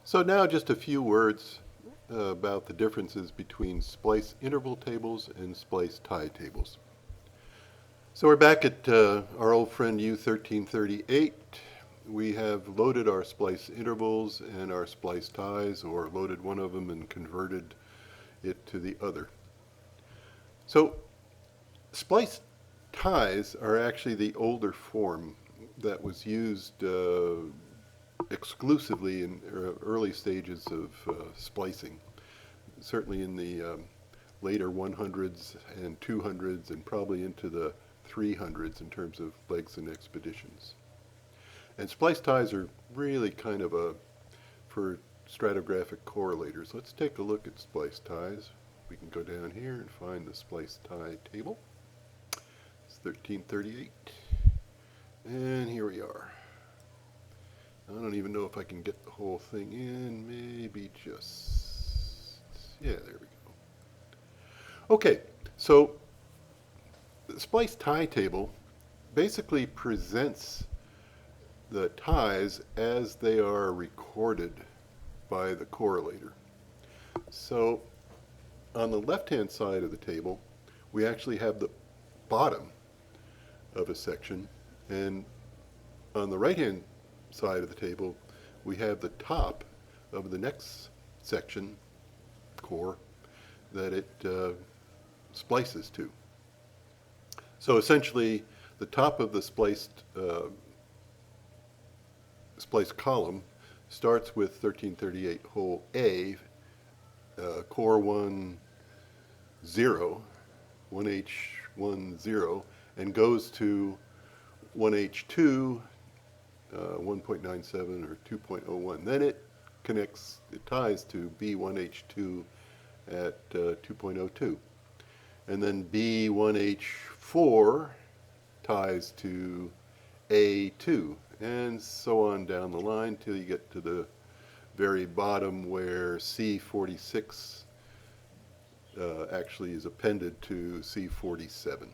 So now just a few words about the differences between splice interval tables and splice tie tables. So we're back at our old friend U1338. We have loaded our splice intervals and our splice ties, or loaded one of them and converted it to the other. So splice ties are actually the older form that was used exclusively in early stages of splicing, certainly in the later 100s and 200s and probably into the 300s in terms of legs and expeditions. And splice ties are really kind of for stratigraphic correlators. Let's take a look at splice ties. We can go down here and find the splice tie table. It's 1338. And here we are. I don't even know if I can get the whole thing in. Maybe just, yeah, there we go. Okay, so the splice tie table basically presents the ties as they are recorded by the correlator. So on the left-hand side of the table, we actually have the bottom of a section, and on the right-hand side of the table, we have the top of the next section, core, that it splices to. So essentially, the top of the spliced column starts with 1338 hole A, core 1, 0, 1H10, and goes to 1H2, 1.97 or 2.01. Then it ties to B1H2 at 2.02. And then B1H4 ties to A2, and so on down the line till you get to the very bottom where C46 actually is appended to C47.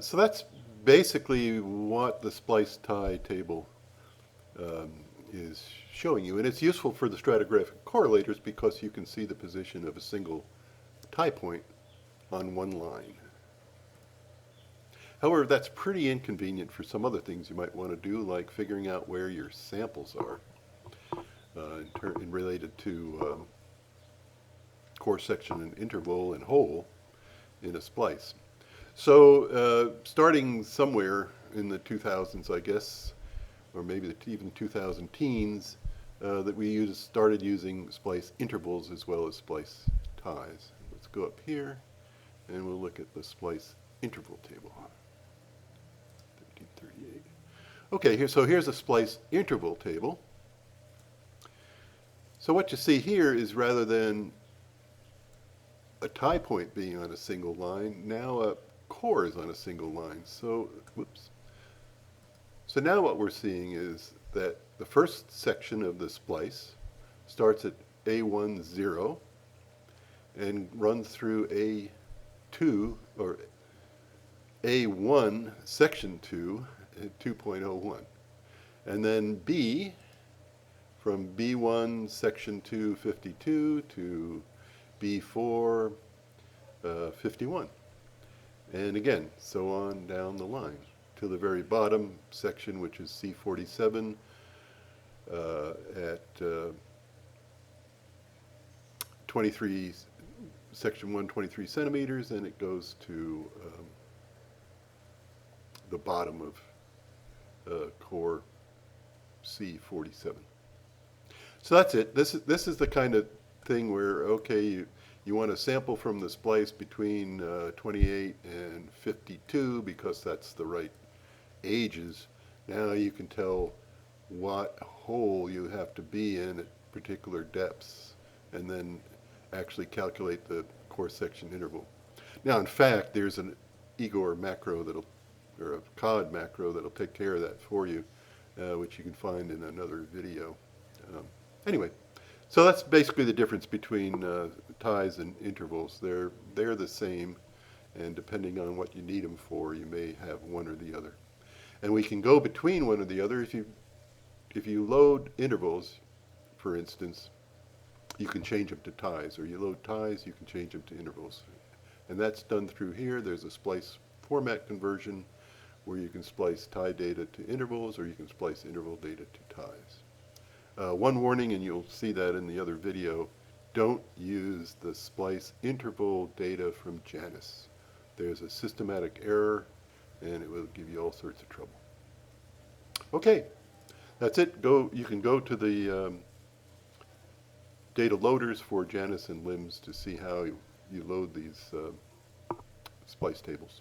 So that's basically what the splice tie table is showing you. And it's useful for the stratigraphic correlators because you can see the position of a single tie point on one line. However, that's pretty inconvenient for some other things you might want to do, like figuring out where your samples are related to core section and interval and hole in a splice. So starting somewhere in the 2000s, I guess, or maybe even 2000 teens, that we started using splice intervals as well as splice ties. Let's go up here and we'll look at the splice interval table. 1338. Okay, so here's a splice interval table. So what you see here is, rather than a tie point being on a single line, now a core is on a single line. So, whoops. So now what we're seeing is that the first section of the splice starts at A10 and runs through A2, or A1 section 2 at 2.01. And then B, from B1 section 2 52 to B4 51. And again, so on down the line to the very bottom section, which is C47 at 23, section 123 centimeters, and it goes to the bottom of core C47. So that's it. This is the kind of thing where, okay, you want to sample from the splice between 28 and 52 because that's the right ages. Now you can tell what hole you have to be in at particular depths and then actually calculate the core section interval. Now, in fact, there's an IGOR macro or a COD macro that'll take care of that for you, which you can find in another video. Anyway, so that's basically the difference between ties and intervals. They're the same, and depending on what you need them for, you may have one or the other. And we can go between one or the other if if you load intervals, for instance, you can change them to ties, or you load ties, you can change them to intervals. And that's done through here. There's a splice format conversion where you can splice tie data to intervals, or you can splice interval data to ties. One warning, and you'll see that in the other video, don't use the splice interval data from Janus. There's a systematic error, and it will give you all sorts of trouble. Okay, that's it. You can go to the data loaders for Janus and LIMS to see how you load these splice tables.